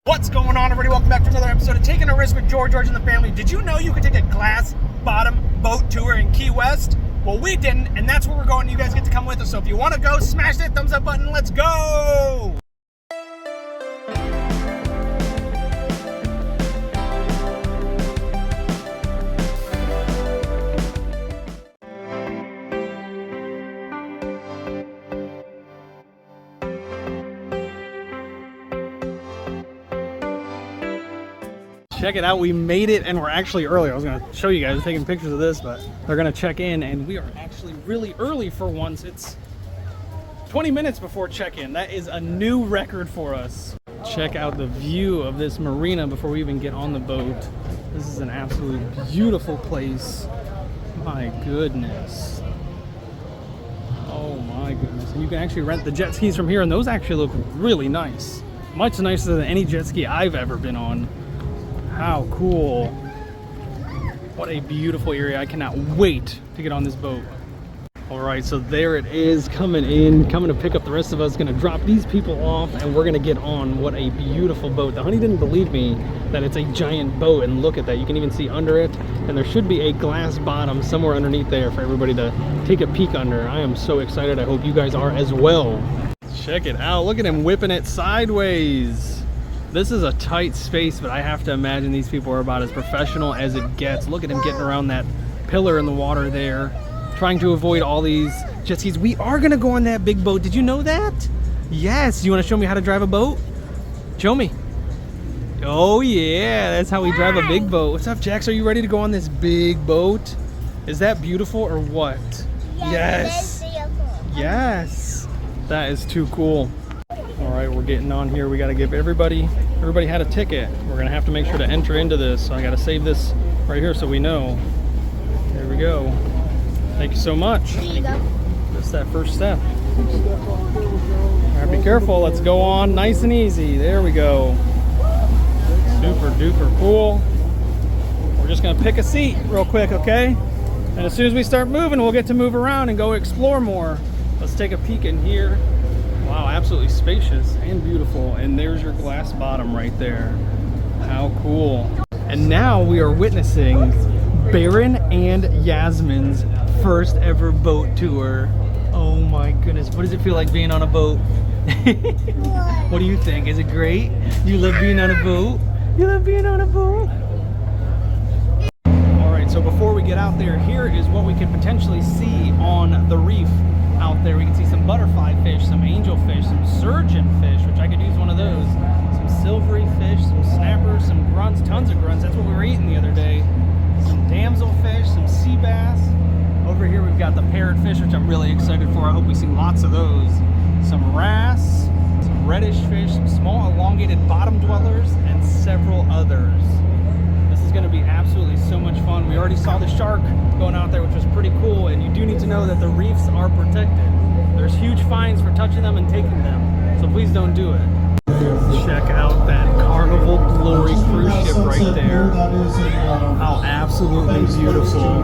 What's going on, everybody? Welcome back to another episode of Taking a Risk with George and the family. Did you know you could take a glass bottom boat tour in Key West? Well, we didn't, and that's where we're going. You guys get to come with us. So if you want to go, smash that thumbs up button. Let's go! Check it out, we made it and we're actually early. I was gonna show you guys taking pictures of this, but they're gonna check in and we are actually really early for once. It's 20 minutes before check-in. That is a new record for us. Check out the view of this marina before we even get on the boat. This is an absolute beautiful place. My goodness. Oh my goodness. And you can actually rent the jet skis from here and those actually look really nice. Much nicer than any jet ski I've ever been on. How cool. What a beautiful area. I cannot wait to get on this boat. All right, so there it is, coming to pick up the rest of us. Gonna drop these people off and we're gonna get on. What a beautiful boat. The honey didn't believe me that it's a giant boat, and look at that. You can even see under it, and there should be a glass bottom somewhere underneath there for everybody to take a peek under. I am so excited. I hope you guys are as well. Check it out. Look at him whipping it sideways. This is a tight space, but I have to imagine these people are about as professional as it gets. Look at him getting around that pillar in the water there, trying to avoid all these jet skis. We are gonna go on that big boat. Did you know that? Yes. You wanna show me how to drive a boat? Show me. Oh yeah, that's how we drive a big boat. What's up, Jax? Are you ready to go on this big boat? Is that beautiful or what? Yes. Yes. That is too cool. All right, we're getting on here. We got to give everybody had a ticket. We're gonna have to make sure to enter into this. So I got to save this right here so we know. There we go. Thank you so much. There you go. That's that first step. All right, be careful. Let's go on nice and easy. There we go. Super duper cool. We're just gonna pick a seat real quick, okay? And as soon as we start moving, we'll get to move around and go explore more. Let's take a peek in here. Wow, absolutely spacious and beautiful. And there's your glass bottom right there. How cool. And now we are witnessing Baron and Yasmin's first ever boat tour. Oh my goodness, what does it feel like being on a boat? What do you think? Is it great? You love being on a boat? You love being on a boat? All right, so before we get out there, here is what we could potentially see on the reef. Out there we can see some butterfly fish, some angelfish, some surgeon fish, which I could use one of those, some silvery fish, some snappers, some grunts, tons of grunts. That's what we were eating the other day. Some damselfish, some sea bass. Over here we've got the parrotfish, which I'm really excited for. I hope we see lots of those. Some wrasse, some reddish fish, some small elongated bottom dwellers, and several others. This is going to be absolutely so much fun. We already saw the shark going out there, which was pretty cool, and you do need to know that the reefs are protected. There's huge fines for touching them and taking them, so please don't do it. Check out that Carnival Glory cruise ship right there. How absolutely beautiful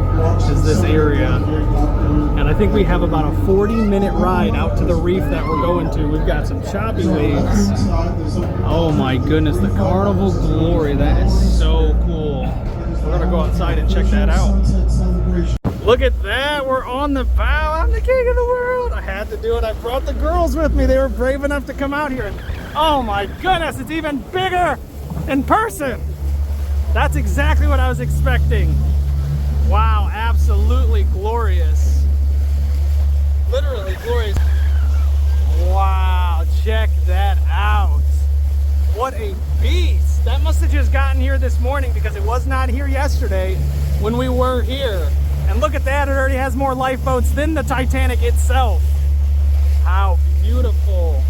is this area. And I think we have about a 40-minute ride out to the reef that we're going to. We've got some choppy waves. Oh my goodness, the Carnival Glory, that is so cool. We're gonna go outside and check that out. Look at that, we're on the bow. I'm the king of the world. I had to do it. I brought the girls with me. They were brave enough to come out here. And oh my goodness, it's even bigger in person. That's exactly what I was expecting. Wow, absolutely glorious. Literally glorious. Wow, check that out. What a beast. That must have just gotten here this morning because it was not here yesterday when we were here. And look at that, it already has more lifeboats than the Titanic itself. How beautiful.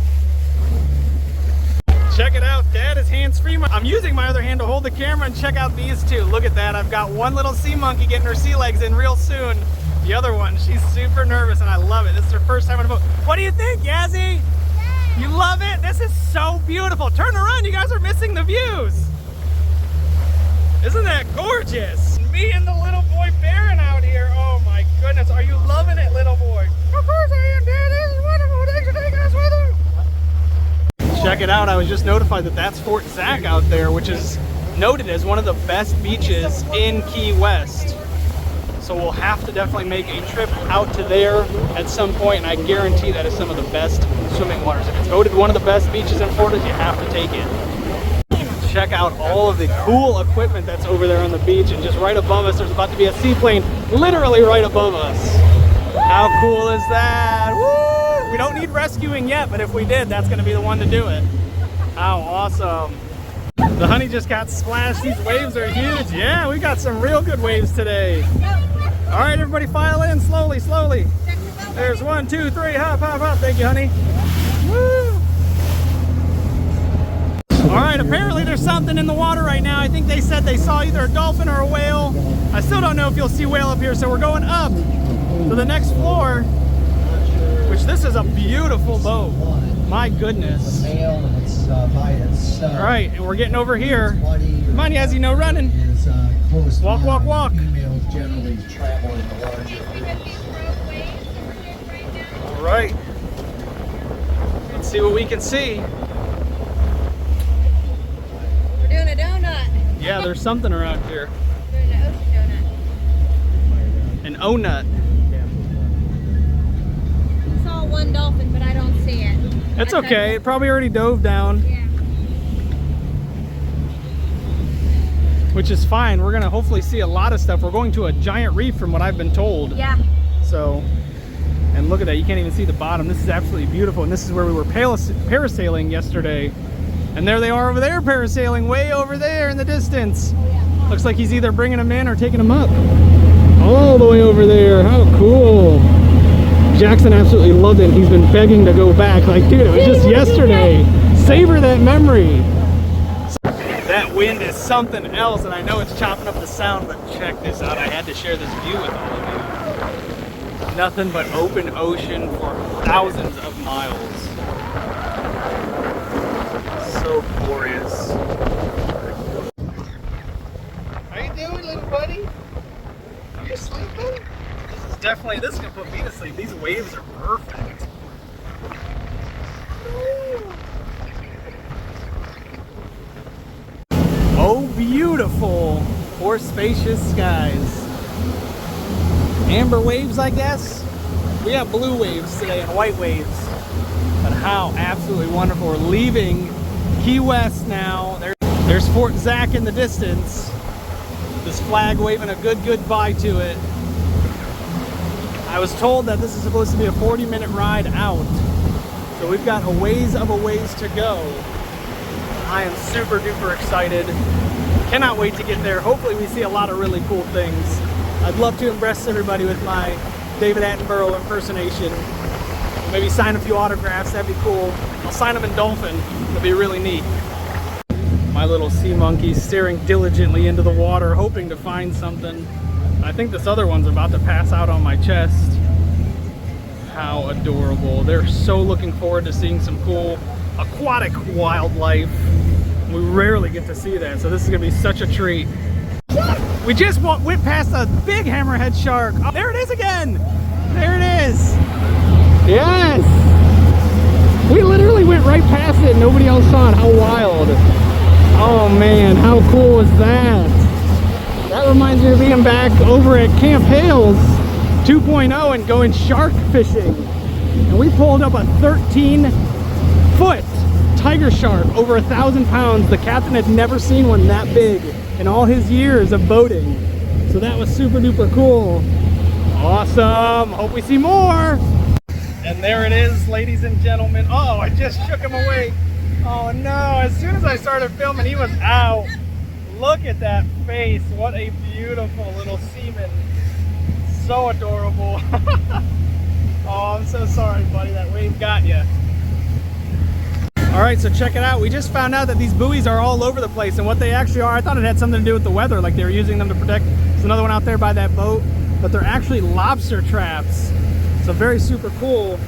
Check it out, Dad is hands-free. I'm using my other hand to hold the camera and check out these two. Look at that, I've got one little sea monkey getting her sea legs in real soon. The other one, she's super nervous and I love it. This is her first time on a boat. What do you think, Yazzie? Yeah. You love it? This is so beautiful. Turn around, you guys are missing the views. Isn't that gorgeous? Me and the little boy Baron out here. Oh my goodness, are you loving it, little boy? Of course I am, Dad. This is wonderful. Thanks for taking us with you. Check it out. I was just notified that that's Fort Zac out there, which is noted as one of the best beaches in Key West. So we'll have to definitely make a trip out to there at some point, and I guarantee that is some of the best swimming waters. If it's voted one of the best beaches in Florida, you have to take it. Check out all of the cool equipment that's over there on the beach, and just right above us, there's about to be a seaplane literally right above us. How cool is that? Woo! We don't need rescuing yet, but if we did, that's gonna be the one to do it. How awesome. The honey just got splashed. These waves are huge. Yeah, we got some real good waves today. All right, everybody file in slowly, slowly. There's 1, 2, 3, hop, hop, hop. Thank you, honey. Woo! All right, apparently there's something in the water right now. I think they said they saw either a dolphin or a whale. I still don't know if you'll see whale up here, so we're going up to the next floor, which this is a beautiful boat. My goodness. All right, and we're getting over here. Come on, Yazzie, no running. Walk, walk, walk. All right. Let's see what we can see. We're doing a donut. Yeah, there's something around here. We're doing an ocean donut. An O-nut. I saw one dolphin, but I don't see it. It's okay. It probably already dove down. Yeah. Which is fine. We're gonna hopefully see a lot of stuff. We're going to a giant reef from what I've been told. Yeah. So, and look at that. You can't even see the bottom. This is absolutely beautiful. And this is where we were parasailing yesterday. And there they are over there parasailing, way over there in the distance. Oh, yeah. Looks like he's either bringing them in or taking them up. All the way over there. How cool. Jackson absolutely loved it. He's been begging to go back. Like, dude, it was just yesterday. Savor that memory. That wind is something else, and I know it's chopping up the sound, but check this out. I had to share this view with all of you. Nothing but open ocean for thousands of miles. So glorious. How you doing, little buddy? You sleeping? This is gonna put me to sleep. These waves are perfect. Oh, beautiful or spacious skies. Amber waves, I guess. We have blue waves today and white waves. But how absolutely wonderful. We're leaving Key West now. There's Fort Zac in the distance. This flag waving a good goodbye to it. I was told that this is supposed to be a 40-minute ride out. So we've got a ways to go. I am super duper excited. Cannot wait to get there. Hopefully we see a lot of really cool things. I'd love to impress everybody with my David Attenborough impersonation. Maybe sign a few autographs, that'd be cool. I'll sign them in dolphin, it'd be really neat. My little sea monkey staring diligently into the water, hoping to find something. I think this other one's about to pass out on my chest. How adorable. They're so looking forward to seeing some cool aquatic wildlife. We rarely get to see that, so this is gonna be such a treat. We just went past a big hammerhead shark. Oh, there it is again. There it is. Yes. We literally went right past it. Nobody else saw it. How wild. Oh man, how cool is that? That reminds me of being back over at Camp Hales 2.0 and going shark fishing. And we pulled up a 13-foot tiger shark, over 1,000 pounds. The captain had never seen one that big in all his years of boating. So that was super duper cool. Awesome. Hope we see more. And there it is, ladies and gentlemen. Oh, I just shook him away. Oh no, as soon as I started filming, he was out. Look at that face. What a beautiful little seaman. So adorable. Oh, I'm so sorry, buddy. That wave got you. All right, so check it out. We just found out that these buoys are all over the place, and what they actually are, I thought it had something to do with the weather, like they were using them to protect. There's another one out there by that boat, but they're actually lobster traps. So very super cool.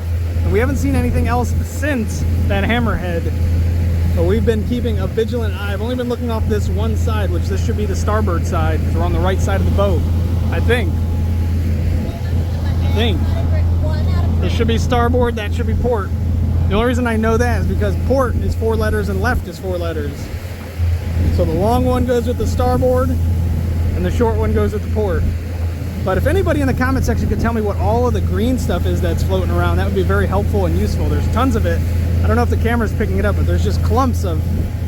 And we haven't seen anything else since that hammerhead. But we've been keeping a vigilant eye. I've only been looking off this one side, which this should be the starboard side, because we're on the right side of the boat. I think. This should be starboard, that should be port. The only reason I know that is because port is 4 letters and left is 4 letters. So the long one goes with the starboard and the short one goes with the port. But if anybody in the comment section could tell me what all of the green stuff is that's floating around, that would be very helpful and useful. There's tons of it. I don't know if the camera's picking it up, but there's just clumps of,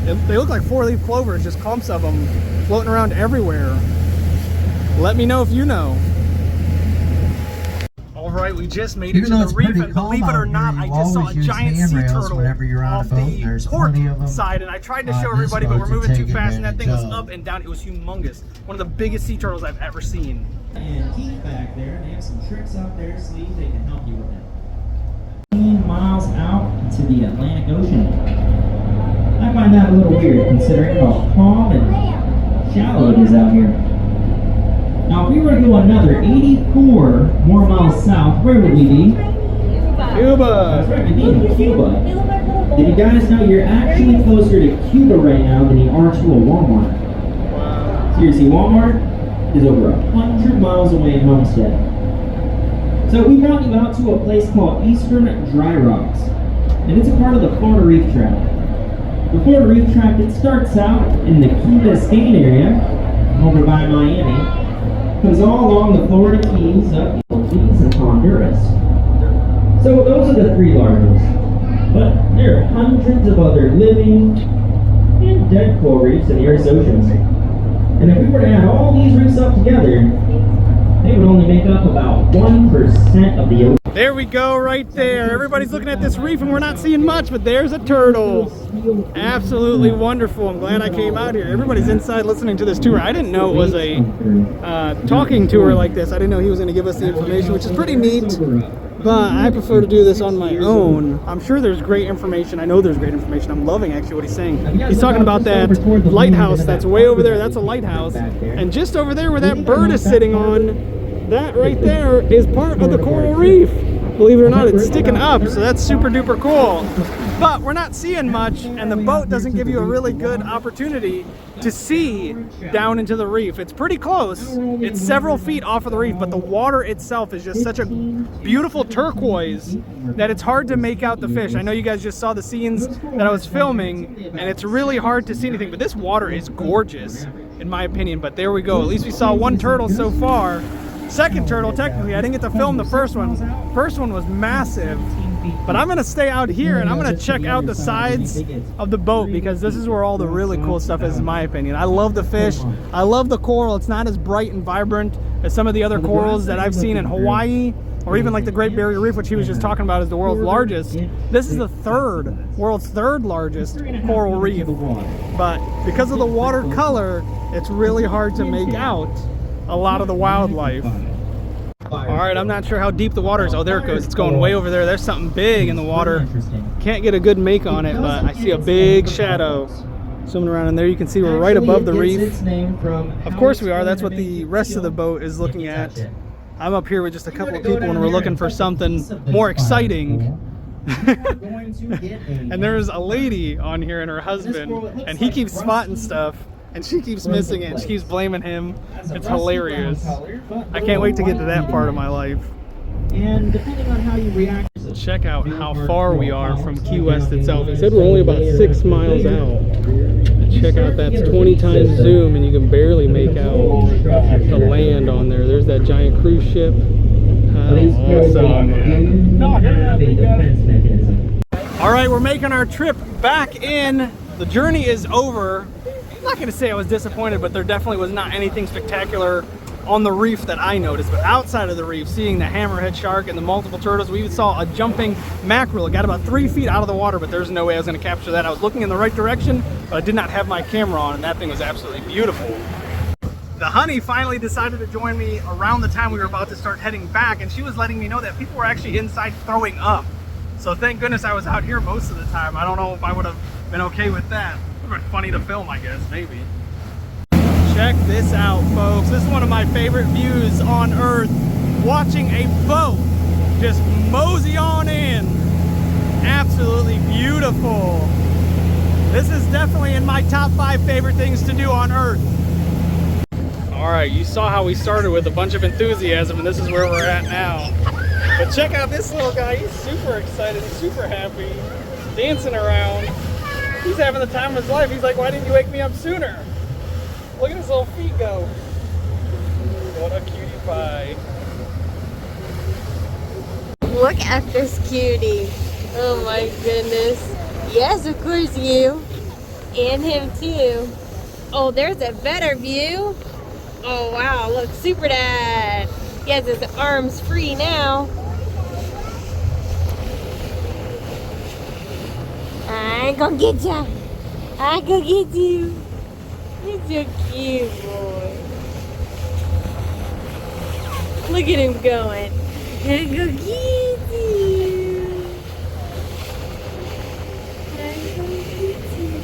they look like 4-leaf clovers, just clumps of them floating around everywhere. Let me know if you know. Alright, we just made it to the reef, and believe it or not, I just saw a giant sea turtle off the port side, and I tried to show everybody, but we're moving too fast, and that thing was up and down. It was humongous. One of the biggest sea turtles I've ever seen. And Keith back there, they have some tricks up their sleeve they can help you with it. 15 miles out into the Atlantic Ocean. I find that a little weird considering how calm and shallow it is out here. Now if we were to go another 84 more miles south, where would we be? Cuba! That's right, we'd be in Cuba. Did you guys know you're actually closer to Cuba right now than you are to a Walmart? Wow. Seriously, Walmart is over 100 miles away in Homestead. So we brought you out to a place called Eastern Dry Rocks, and it's a part of the Florida Reef Tract. The Florida Reef Tract, it starts out in the Key Biscayne area, over by Miami, comes all along the Florida Keys, up the Keys and Honduras. So those are the 3 largest, but there are hundreds of other living and dead coral reefs in the Earth's oceans. And if we were to add all these reefs up together, they would only make up about 1% of the ocean. There we go, right there. Everybody's looking at this reef and we're not seeing much, but there's a turtle. Absolutely wonderful. I'm glad I came out here. Everybody's inside listening to this tour. I didn't know it was a talking tour like this. I didn't know he was going to give us the information, which is pretty neat. But I prefer to do this on my own. I'm sure there's great information. I know there's great information. I'm loving actually what he's saying. He's talking about that lighthouse that's way over there. That's a lighthouse. And just over there where that bird is sitting on, that right there is part of the coral reef. Believe it or not, it's sticking up, so that's super duper cool. But we're not seeing much, and the boat doesn't give you a really good opportunity to see down into the reef. It's pretty close. It's several feet off of the reef, but the water itself is just such a beautiful turquoise that it's hard to make out the fish. I know you guys just saw the scenes that I was filming, and it's really hard to see anything, but this water is gorgeous, in my opinion. But there we go. At least we saw one turtle so far. Second turtle, technically, I didn't get to film the first one. First one was massive, but I'm gonna stay out here and I'm gonna check out the sides of the boat because this is where all the really cool stuff is, in my opinion. I love the fish, I love the coral. It's not as bright and vibrant as some of the other corals that I've seen in Hawaii, or even like the Great Barrier Reef, which he was just talking about is the world's largest. This is the world's third largest coral reef. But because of the water color, it's really hard to make out a lot of the wildlife. All right, I'm not sure how deep the water is. Oh, there it goes. It's going way over there. There's something big in the water. Can't get a good make on it, but I see a big shadow swimming around in there. You can see we're right above the reef. Of course we are. That's what the rest of the boat is looking at. I'm up here with just a couple of people and we're looking for something more exciting. And there's a lady on here and her husband, and he keeps spotting stuff. And she keeps missing it, and she keeps blaming him. It's hilarious. I can't wait to get to that part of my life. And depending on how you react, check out how far we are from Key West itself. He said we're only about 6 miles out. Check out, that's 20 times zoom, and you can barely make out the land on there. There's that giant cruise ship. Awesome. All right, we're making our trip back in. The journey is over. I'm not going to say I was disappointed, but there definitely was not anything spectacular on the reef that I noticed. But outside of the reef, seeing the hammerhead shark and the multiple turtles, we even saw a jumping mackerel. It got about 3 feet out of the water, but there's no way I was going to capture that. I was looking in the right direction, but I did not have my camera on, and that thing was absolutely beautiful. The honey finally decided to join me around the time we were about to start heading back, and she was letting me know that people were actually inside throwing up. So thank goodness I was out here most of the time. I don't know if I would have been okay with that. Funny to film, I guess, maybe. Check this out, folks. This is one of my favorite views on Earth. Watching a boat just mosey on in. Absolutely beautiful. This is definitely in my top 5 favorite things to do on Earth. All right, you saw how we started with a bunch of enthusiasm, and this is where we're at now. But check out this little guy. He's super excited. He's super happy. Dancing around. He's having the time of his life. He's like, why didn't you wake me up sooner? Look at his little feet go. What a cutie pie. Look at this cutie. Oh my goodness. Yes, of course you. And him too. Oh, there's a better view. Oh wow, look, Super Dad. He has his arms free now. I gonna get ya. I gonna get you. He's so cute, boy. Look at him going. I go get you. I go get you.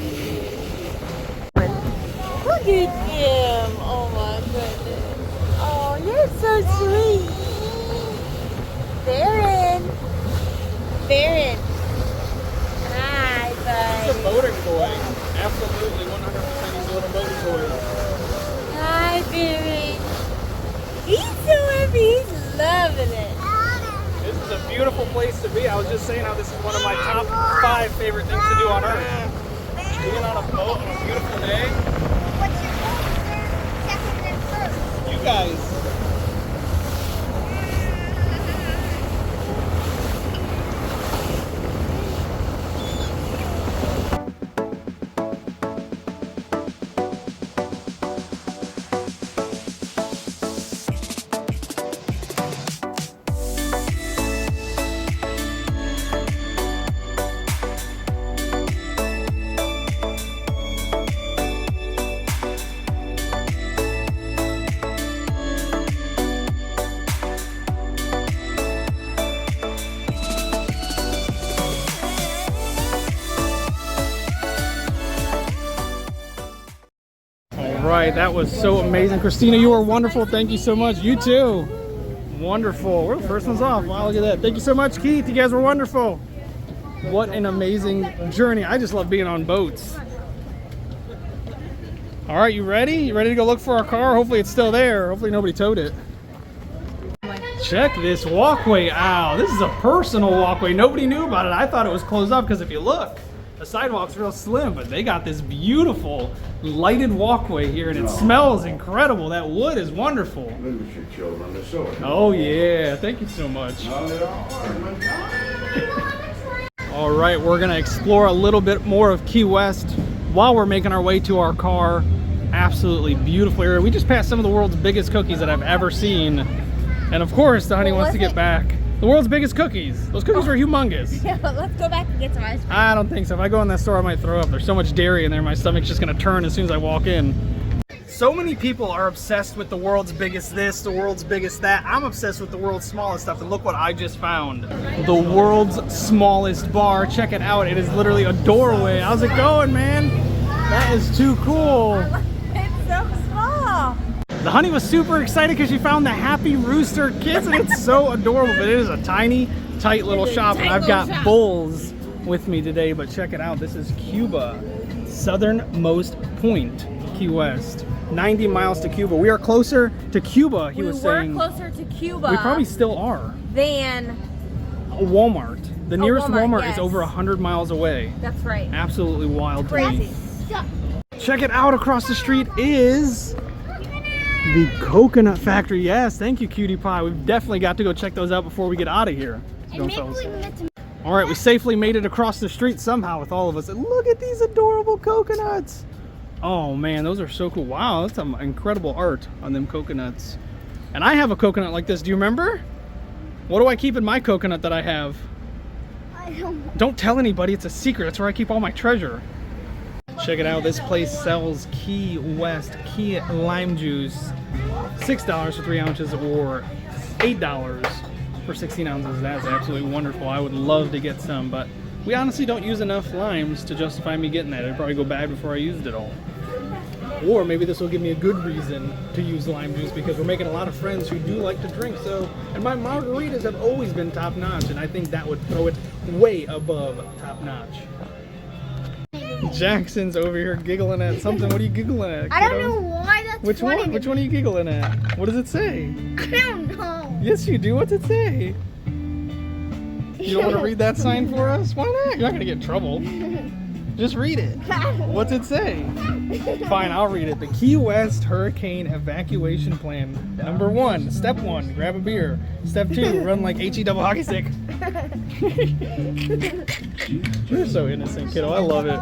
Look at him. Oh my goodness. Oh, you're so sweet. Baron. Baron. Hi, He's a buddy. boating toy. Absolutely, 100% he's a little boating toy. Hi, Baron. He's so happy. He's loving it. This is a beautiful place to be. I was just saying how this is one of my top 5 favorite things to do on Earth. Being on a boat on a beautiful day. What's your order, second, and first? You guys. Right, that was so amazing. Christina, you were wonderful. Thank you so much. You too. Wonderful. We're the first ones off. Wow, look at that. Thank you so much, Keith. You guys were wonderful. What an amazing journey. I just love being on boats. All right, you ready? You ready to go look for our car? Hopefully it's still there. Hopefully nobody towed it. Check this walkway out. This is a personal walkway. Nobody knew about it. I thought it was closed up because if you look, the sidewalk's real slim, but they got this beautiful lighted walkway here, and it smells incredible. That wood is wonderful. Oh yeah, thank you so much. All right, we're gonna explore a little bit more of Key West while we're making our way to our car. Absolutely beautiful area. We just passed some of the world's biggest cookies that I've ever seen, and of course the honey wants to get back. The world's biggest cookies. Those cookies are humongous. Yeah, let's go back and get some ice cream. I don't think so. If I go in that store, I might throw up. There's so much dairy in there, my stomach's just gonna turn as soon as I walk in. So many people are obsessed with the world's biggest this, the world's biggest that. I'm obsessed with the world's smallest stuff, and look what I just found. The world's smallest bar. Check it out. It is literally a doorway. How's it going, man? That is too cool. It's so small. The honey was super excited because she found the Happy Rooster Kids, and it's so adorable, but it is a tiny, tight little shop, and I've got bulls with me today, but check it out. This is Cuba, southernmost point, Key West. 90 miles to Cuba. We are closer to Cuba, he was saying. We were closer to Cuba. We probably still are. Than Walmart. The nearest Walmart yes. is over 100 miles away. That's right. Absolutely wild to Crazy. me. Check it out. Across the street is the Coconut Factory. Yes, thank you, Cutie Pie. We've definitely got to go check those out before we get out of here. All right, we safely made it across the street somehow with all of us. And look at these adorable coconuts. Oh man, those are so cool. Wow, that's some incredible art on them coconuts. And I have a coconut like this. Do you remember? What do I keep in my coconut that I have? I don't. Don't tell anybody. It's a secret. That's where I keep all my treasure. Check it out. This place sells Key West key lime juice. $6 for 3 ounces or $8 for 16 ounces. That's absolutely wonderful. I would love to get some, but we honestly don't use enough limes to justify me getting that. It'd probably go bad before I used it all. Or maybe this will give me a good reason to use lime juice because we're making a lot of friends who do like to drink. So, and my margaritas have always been top notch, and I think that would throw it way above top notch. Jackson's over here giggling at something. What are you giggling at, kiddo? I don't know why that's Which funny. one? Which one are you giggling at? What does it say? I don't know. Yes, you do. What's it say? You don't want to read that sign for us? Why not? You're not going to get in trouble. Just read it. What's it say? Fine, I'll read it. The Key West Hurricane Evacuation Plan. Number 1, step 1, grab a beer. Step 2, run like HE double hockey stick. You're so innocent, kiddo. I love it.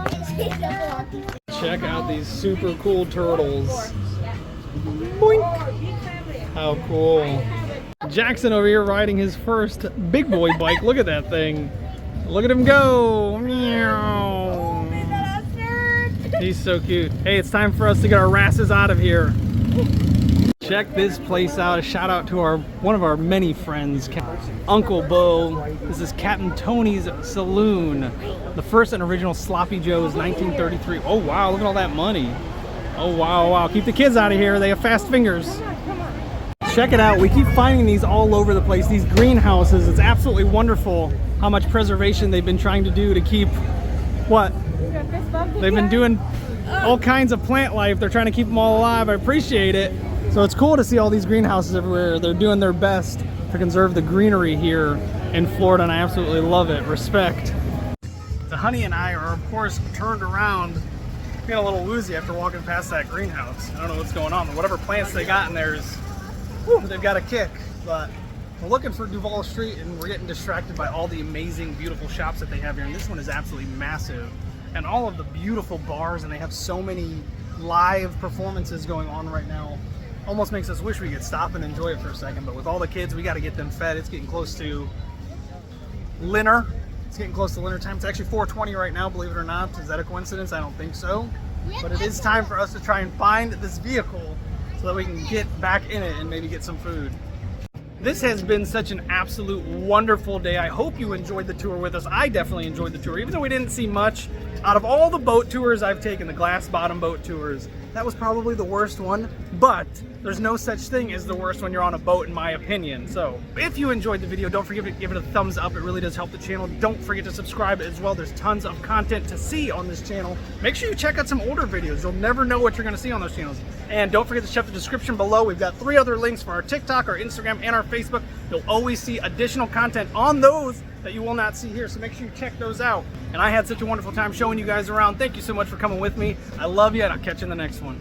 Check out these super cool turtles. Boink. How cool. Jackson over here riding his first big boy bike. Look at that thing. Look at him go. Meow. He's so cute. Hey, it's time for us to get our rasses out of here. Check this place out. A shout out to one of our many friends, Uncle Bo. This is Captain Tony's Saloon. The first and original Sloppy Joe's 1933. Oh wow, look at all that money. Oh wow, wow. Keep the kids out of here. They have fast fingers. Check it out. We keep finding these all over the place. These greenhouses. It's absolutely wonderful how much preservation they've been trying to do to keep what? They've been doing all kinds of plant life. They're trying to keep them all alive. I appreciate it. So it's cool to see all these greenhouses everywhere. They're doing their best to conserve the greenery here in Florida, and I absolutely love it. Respect. The honey and I are, of course, turned around, feeling a little woozy after walking past that greenhouse. I don't know what's going on, but whatever plants they got in there is, whew, they've got a kick. But we're looking for Duval Street, and we're getting distracted by all the amazing, beautiful shops that they have here. And this one is absolutely massive. And all of the beautiful bars, and they have so many live performances going on right now. Almost makes us wish we could stop and enjoy it for a second, but with all the kids, we got to get them fed. It's getting close to dinner. It's getting close to dinner time. It's actually 4:20 right now, believe it or not. Is that a coincidence? I don't think so. But it is time for us to try and find this vehicle so that we can get back in it and maybe get some food. This has been such an absolute wonderful day. I hope you enjoyed the tour with us. I definitely enjoyed the tour, even though we didn't see much. Out of all the boat tours I've taken, the glass bottom boat tours, that was probably the worst one, but there's no such thing as the worst when you're on a boat, in my opinion. So if you enjoyed the video, don't forget to give it a thumbs up. It really does help the channel. Don't forget to subscribe as well. There's tons of content to see on this channel. Make sure you check out some older videos. You'll never know what you're going to see on those channels. And don't forget to check the description below. We've got 3 other links for our TikTok, our Instagram, and our Facebook. You'll always see additional content on those that you will not see here, so make sure you check those out. And I had such a wonderful time showing you guys around. Thank you so much for coming with me. I love you, and I'll catch you in the next one.